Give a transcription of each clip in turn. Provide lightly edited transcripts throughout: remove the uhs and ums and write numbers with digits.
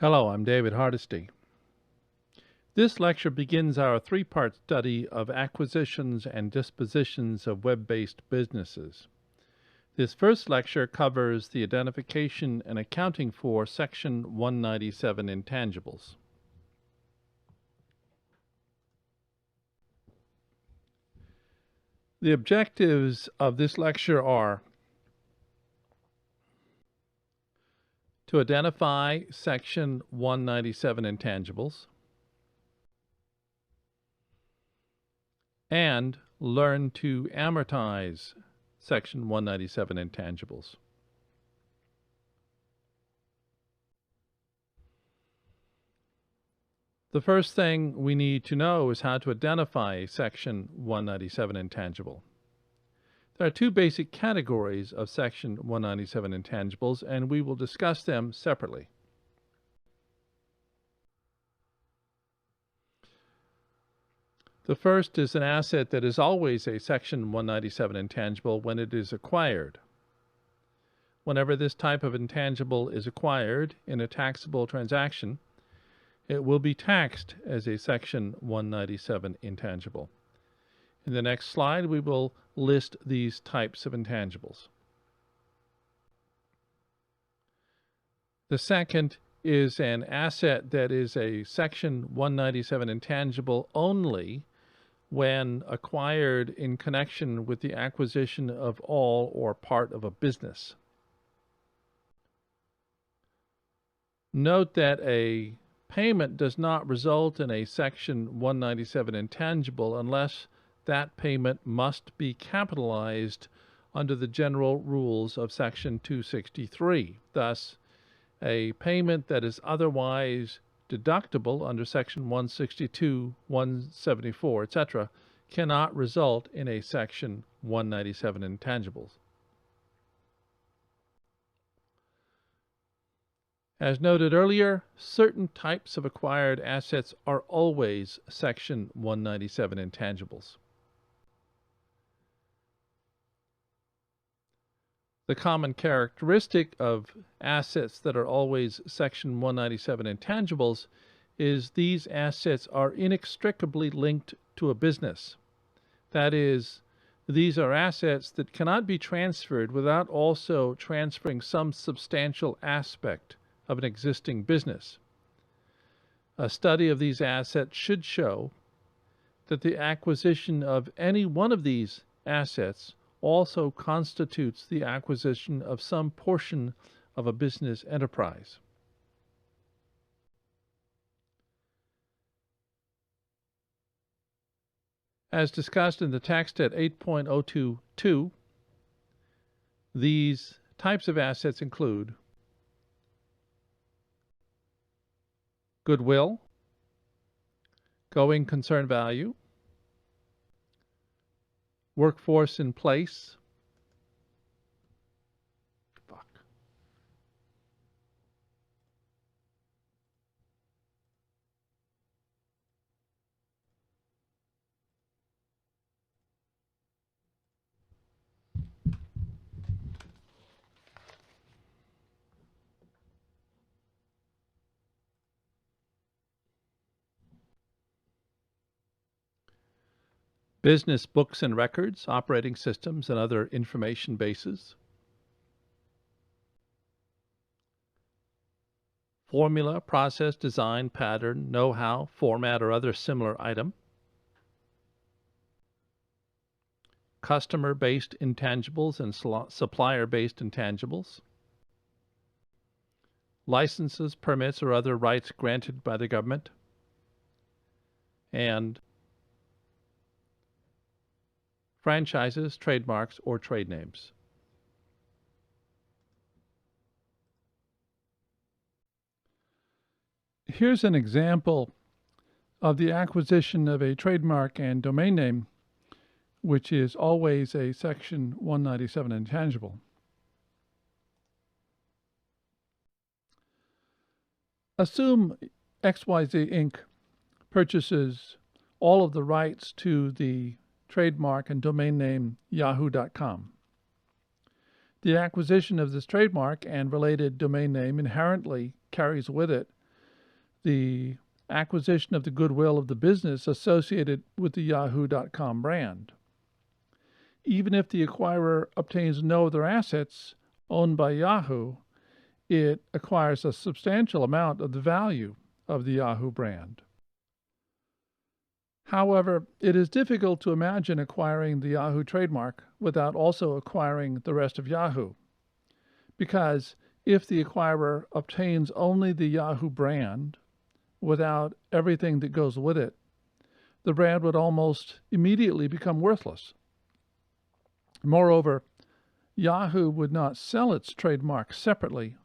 Hello, I'm David Hardesty. This lecture begins our three-part study of acquisitions and dispositions of web-based businesses. This first lecture covers the identification and accounting for Section 197 intangibles. The objectives of this lecture are to identify Section 197 intangibles and learn to amortize Section 197 intangibles. The first thing we need to know is how to identify a Section 197 intangible. There are two basic categories of Section 197 intangibles, and we will discuss them separately. The first is an asset that is always a Section 197 intangible when it is acquired. Whenever this type of intangible is acquired in a taxable transaction, it will be taxed as a Section 197 intangible. In the next slide, we will list these types of intangibles. The second is an asset that is a Section 197 intangible only when acquired in connection with the acquisition of all or part of a business. Note that a payment does not result in a Section 197 intangible unless that payment must be capitalized under the general rules of Section 263. Thus, a payment that is otherwise deductible under Section 162, 174, etc., cannot result in a Section 197 intangibles. As noted earlier, certain types of acquired assets are always Section 197 intangibles. The common characteristic of assets that are always Section 197 intangibles is these assets are inextricably linked to a business. That is, these are assets that cannot be transferred without also transferring some substantial aspect of an existing business. A study of these assets should show that the acquisition of any one of these assets also constitutes the acquisition of some portion of a business enterprise. As discussed in the text at 8.022, these types of assets include goodwill, going concern value, workforce in place, business books and records, operating systems, and other information bases, formula, process, design, pattern, know-how, format, or other similar item, customer-based intangibles and supplier-based intangibles, licenses, permits, or other rights granted by the government, and franchises, trademarks, or trade names. Here's an example of the acquisition of a trademark and domain name, which is always a Section 197 intangible. Assume XYZ Inc. purchases all of the rights to the trademark and domain name yahoo.com. The acquisition of this trademark and related domain name inherently carries with it the acquisition of the goodwill of the business associated with the yahoo.com brand. Even if the acquirer obtains no other assets owned by Yahoo, it acquires a substantial amount of the value of the Yahoo brand. However, it is difficult to imagine acquiring the Yahoo trademark without also acquiring the rest of Yahoo, because if the acquirer obtains only the Yahoo brand without everything that goes with it, the brand would almost immediately become worthless. Moreover, Yahoo would not sell its trademark separately,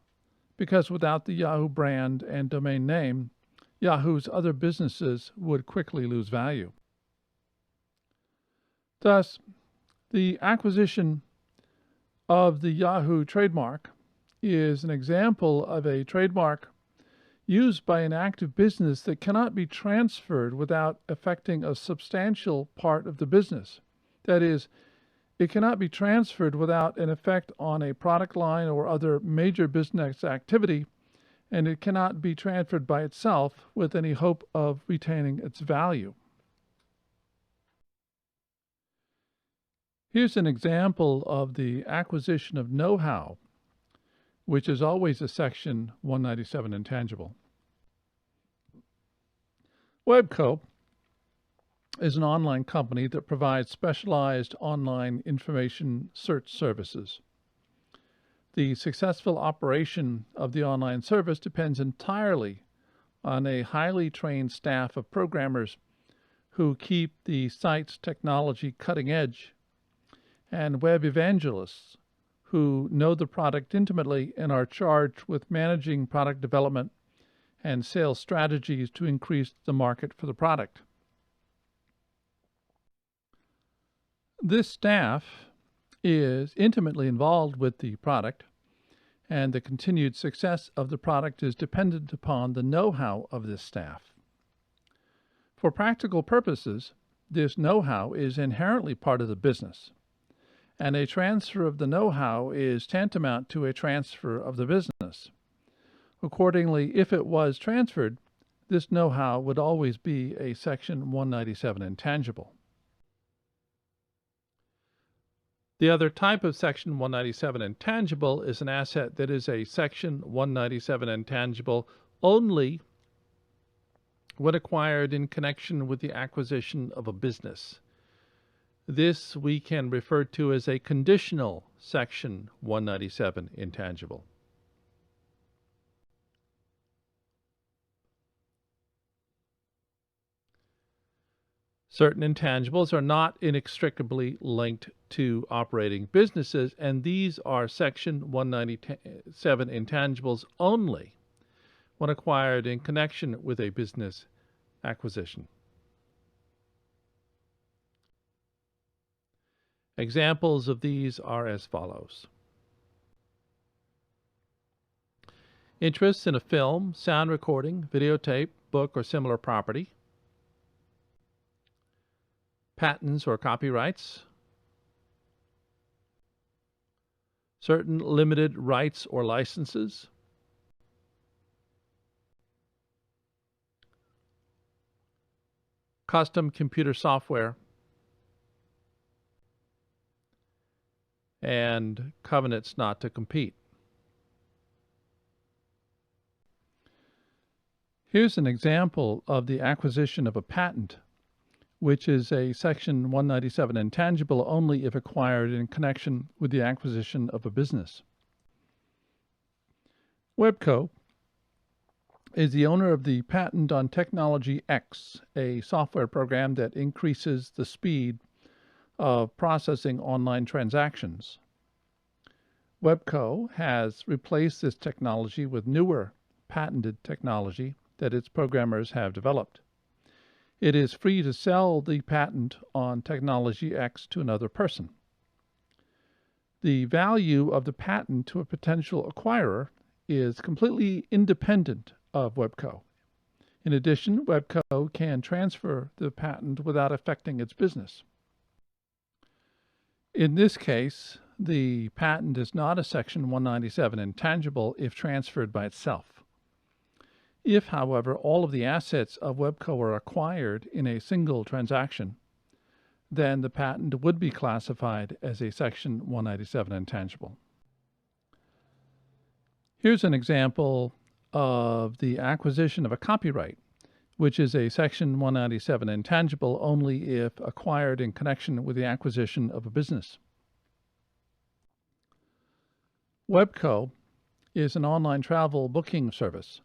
because without the Yahoo brand and domain name, Yahoo's other businesses would quickly lose value. Thus, the acquisition of the Yahoo trademark is an example of a trademark used by an active business that cannot be transferred without affecting a substantial part of the business. That is, it cannot be transferred without an effect on a product line or other major business activity, and it cannot be transferred by itself with any hope of retaining its value. Here's an example of the acquisition of know-how, which is always a Section 197 intangible. Webco is an online company that provides specialized online information search services. The successful operation of the online service depends entirely on a highly trained staff of programmers who keep the site's technology cutting edge, and web evangelists who know the product intimately and are charged with managing product development and sales strategies to increase the market for the product. This staff is intimately involved with the product, and the continued success of the product is dependent upon the know-how of this staff. For practical purposes, this know-how is inherently part of the business, and a transfer of the know-how is tantamount to a transfer of the business. Accordingly, if it was transferred, this know-how would always be a Section 197 intangible. The other type of Section 197 intangible is an asset that is a Section 197 intangible only when acquired in connection with the acquisition of a business. This we can refer to as a conditional Section 197 intangible. Certain intangibles are not inextricably linked to operating businesses, and these are Section 197 intangibles only when acquired in connection with a business acquisition. Examples of these are as follows. Interests in a film, sound recording, videotape, book, or similar property. Patents or copyrights. Certain limited rights or licenses. Custom computer software. And covenants not to compete. Here's an example of the acquisition of a patent, which is a Section 197 intangible only if acquired in connection with the acquisition of a business. Webco is the owner of the patent on Technology X, a software program that increases the speed of processing online transactions. Webco has replaced this technology with newer patented technology that its programmers have developed. It is free to sell the patent on Technology X to another person. The value of the patent to a potential acquirer is completely independent of Webco. In addition, Webco can transfer the patent without affecting its business. In this case, the patent is not a Section 197 intangible if transferred by itself. If, however, all of the assets of WebCo are acquired in a single transaction, then the patent would be classified as a Section 197 intangible. Here's an example of the acquisition of a copyright, which is a Section 197 intangible only if acquired in connection with the acquisition of a business. WebCo is an online travel booking service.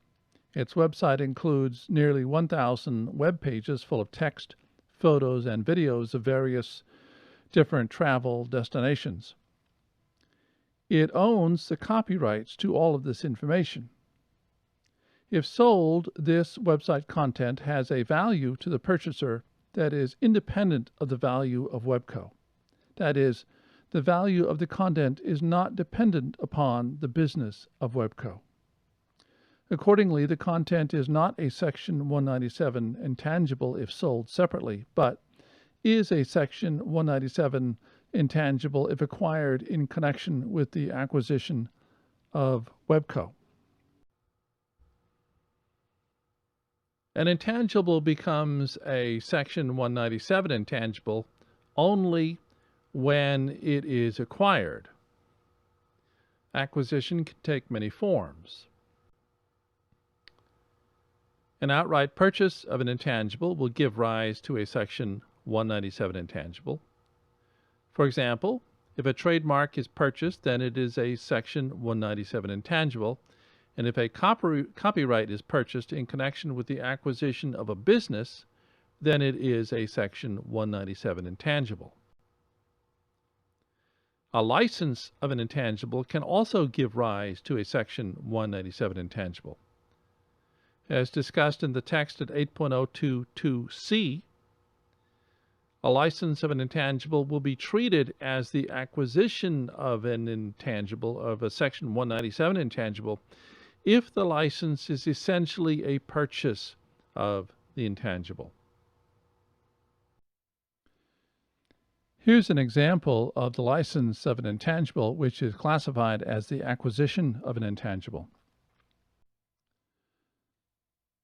Its website includes nearly 1,000 web pages full of text, photos, and videos of various different travel destinations. It owns the copyrights to all of this information. If sold, this website content has a value to the purchaser that is independent of the value of WebCo. That is, the value of the content is not dependent upon the business of WebCo. Accordingly, the content is not a Section 197 intangible if sold separately, but is a Section 197 intangible if acquired in connection with the acquisition of WebCo. An intangible becomes a Section 197 intangible only when it is acquired. Acquisition can take many forms. An outright purchase of an intangible will give rise to a Section 197 intangible. For example, if a trademark is purchased, then it is a Section 197 intangible, and if a copyright is purchased in connection with the acquisition of a business, then it is a Section 197 intangible. A license of an intangible can also give rise to a Section 197 intangible. As discussed in the text at 8.022C, a license of an intangible will be treated as the acquisition of an intangible, of a Section 197 intangible, if the license is essentially a purchase of the intangible. Here's an example of the license of an intangible which is classified as the acquisition of an intangible.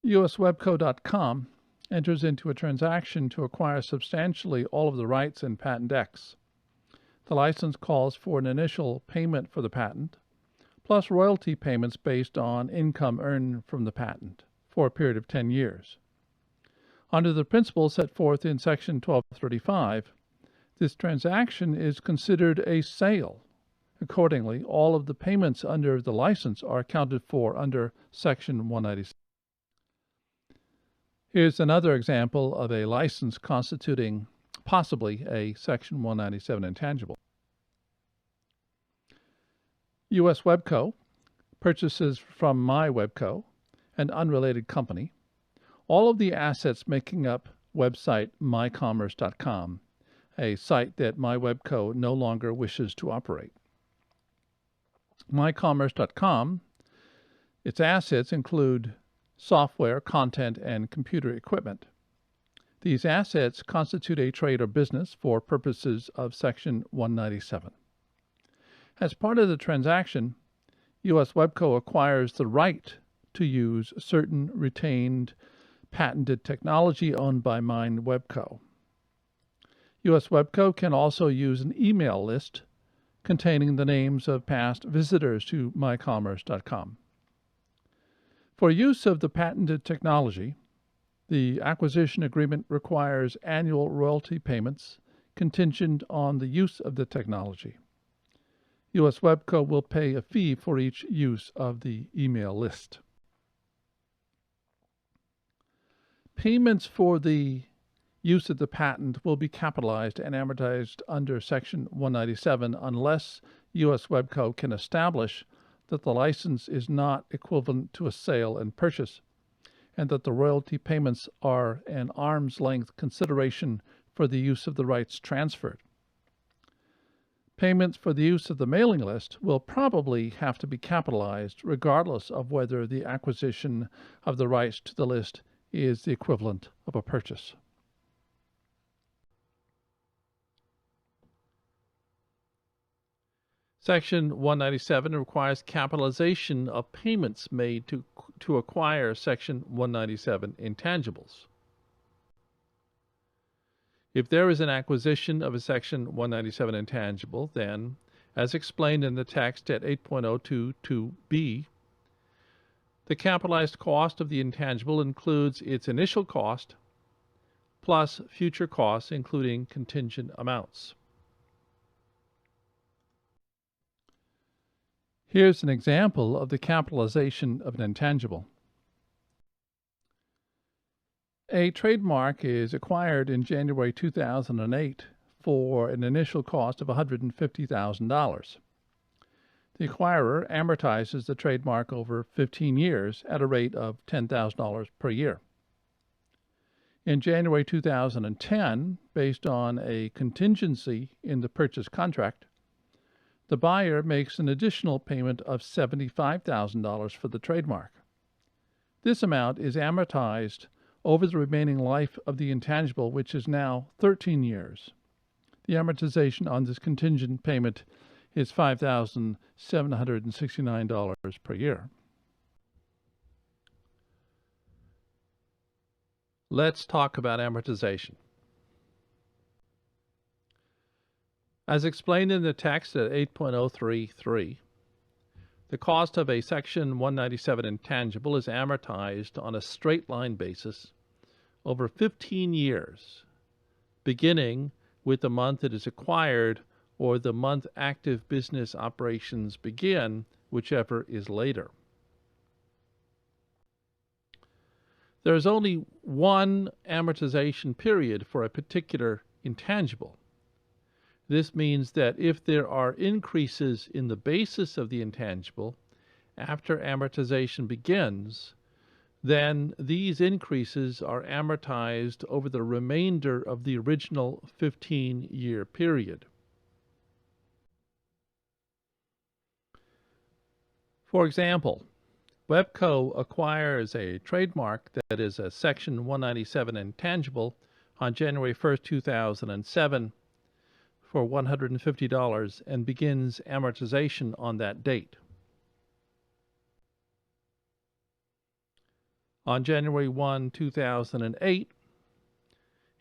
uswebco.com enters into a transaction to acquire substantially all of the rights in patent X. The license calls for an initial payment for the patent, plus royalty payments based on income earned from the patent for a period of 10 years. Under the principles set forth in Section 1235, this transaction is considered a sale. Accordingly, all of the payments under the license are accounted for under Section 197. Here's another example of a license constituting possibly a Section 197 intangible. US WebCo purchases from MyWebCo, an unrelated company, all of the assets making up website mycommerce.com, a site that MyWebCo no longer wishes to operate. mycommerce.com, its assets include software, content, and computer equipment. These assets constitute a trade or business for purposes of Section 197. As part of the transaction, US WebCo acquires the right to use certain retained patented technology owned by MyWebCo. US WebCo can also use an email list containing the names of past visitors to mycommerce.com. For use of the patented technology, the acquisition agreement requires annual royalty payments contingent on the use of the technology. US WebCo will pay a fee for each use of the email list. Payments for the use of the patent will be capitalized and amortized under Section 197 unless US WebCo can establish that the license is not equivalent to a sale and purchase, and that the royalty payments are an arm's length consideration for the use of the rights transferred. Payments for the use of the mailing list will probably have to be capitalized regardless of whether the acquisition of the rights to the list is the equivalent of a purchase. Section 197 requires capitalization of payments made to to acquire Section 197 intangibles. If there is an acquisition of a Section 197 intangible, then, as explained in the text at 8.022b, the capitalized cost of the intangible includes its initial cost plus future costs, including contingent amounts. Here's an example of the capitalization of an intangible. A trademark is acquired in January 2008 for an initial cost of $150,000. The acquirer amortizes the trademark over 15 years at a rate of $10,000 per year. In January 2010, based on a contingency in the purchase contract, the buyer makes an additional payment of $75,000 for the trademark. This amount is amortized over the remaining life of the intangible, which is now 13 years. The amortization on this contingent payment is $5,769 per year. Let's talk about amortization. As explained in the text at 8.033, the cost of a Section 197 intangible is amortized on a straight-line basis over 15 years, beginning with the month it is acquired or the month active business operations begin, whichever is later. There is only one amortization period for a particular intangible. This means that if there are increases in the basis of the intangible after amortization begins, then these increases are amortized over the remainder of the original 15-year period. For example, Webco acquires a trademark that is a Section 197 intangible on January 1st, 2007 for $150 and begins amortization on that date. On January 1, 2008,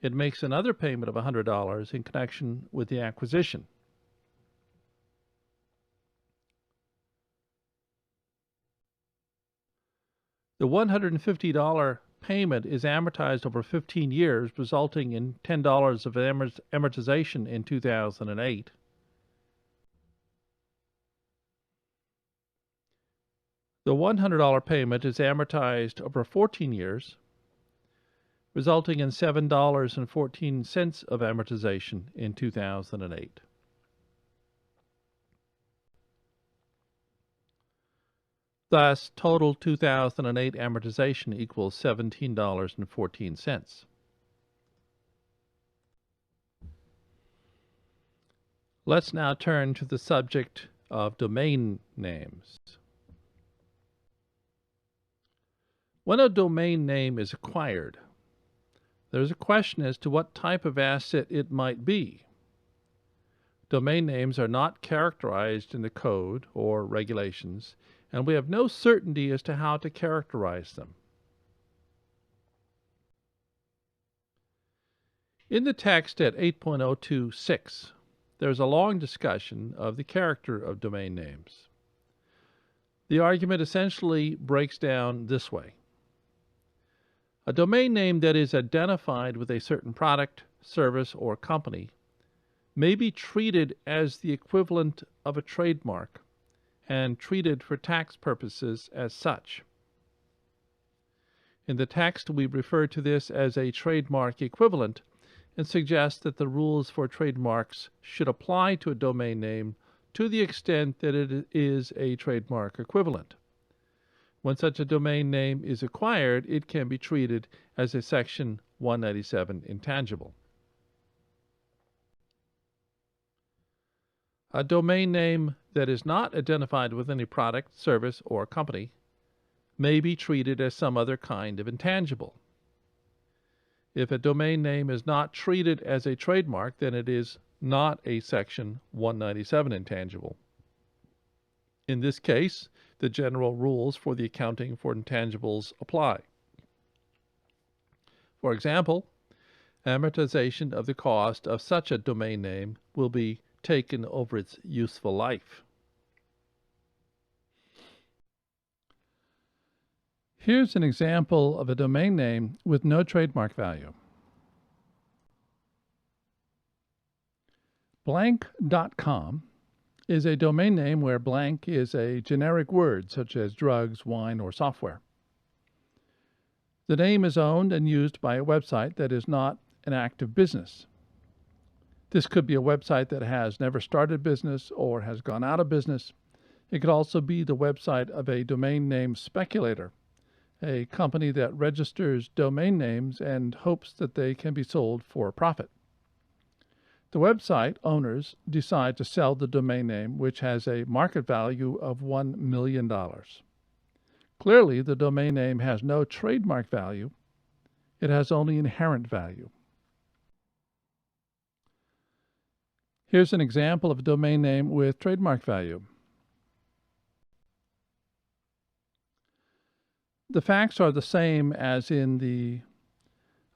it makes another payment of $100 in connection with the acquisition. The $150 payment is amortized over 15 years, resulting in $10 of amortization in 2008. The $100 payment is amortized over 14 years, resulting in $7.14 of amortization in 2008. Thus, total 2008 amortization equals $17.14. Let's now turn to the subject of domain names. When a domain name is acquired, there is a question as to what type of asset it might be. Domain names are not characterized in the code or regulations, and we have no certainty as to how to characterize them. In the text at 8.026, there is a long discussion of the character of domain names. The argument essentially breaks down this way. A domain name that is identified with a certain product, service, or company may be treated as the equivalent of a trademark and treated for tax purposes as such. In the text, we refer to this as a trademark equivalent and suggest that the rules for trademarks should apply to a domain name to the extent that it is a trademark equivalent. When such a domain name is acquired, it can be treated as a Section 197 intangible. A domain name that is not identified with any product, service, or company may be treated as some other kind of intangible. If a domain name is not treated as a trademark, then it is not a Section 197 intangible. In this case, the general rules for the accounting for intangibles apply. For example, amortization of the cost of such a domain name will be taken over its useful life. Here's an example of a domain name with no trademark value. Blank.com is a domain name where blank is a generic word such as drugs, wine, or software. The name is owned and used by a website that is not an active business. This could be a website that has never started business or has gone out of business. It could also be the website of a domain name speculator, a company that registers domain names and hopes that they can be sold for a profit. The website owners decide to sell the domain name, which has a market value of $1 million. Clearly, the domain name has no trademark value. It has only inherent value. Here's an example of a domain name with trademark value. The facts are the same as in the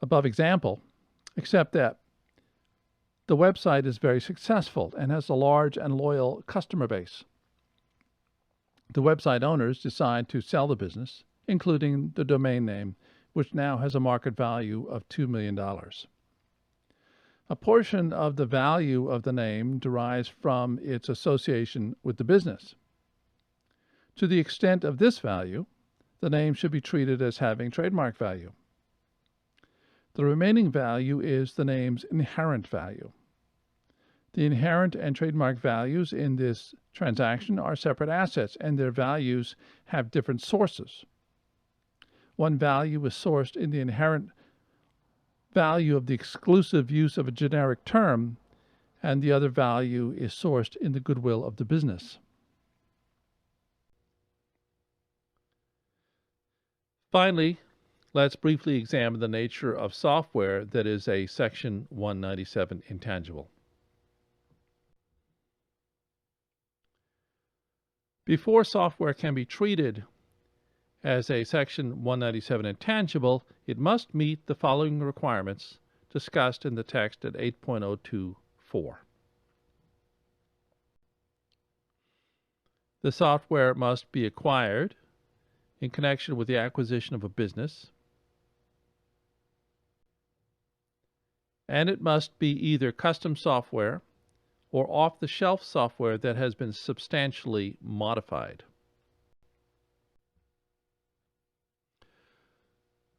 above example, except that the website is very successful and has a large and loyal customer base. The website owners decide to sell the business, including the domain name, which now has a market value of $2 million. A portion of the value of the name derives from its association with the business. To the extent of this value, the name should be treated as having trademark value. The remaining value is the name's inherent value. The inherent and trademark values in this transaction are separate assets, and their values have different sources. One value is sourced in the inherent value of the exclusive use of a generic term, and the other value is sourced in the goodwill of the business. Finally, let's briefly examine the nature of software that is a Section 197 intangible. Before software can be treated as a Section 197 intangible, it must meet the following requirements discussed in the text at 8.024. The software must be acquired in connection with the acquisition of a business, and it must be either custom software or off-the-shelf software that has been substantially modified.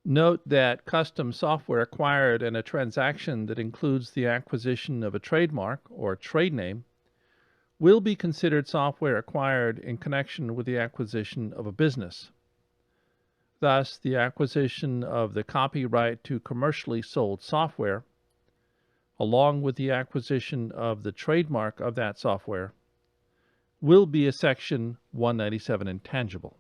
Note that custom software acquired in a transaction that includes the acquisition of a trademark or trade name will be considered software acquired in connection with the acquisition of a business. Thus, the acquisition of the copyright to commercially sold software, along with the acquisition of the trademark of that software, will be a Section 197 intangible.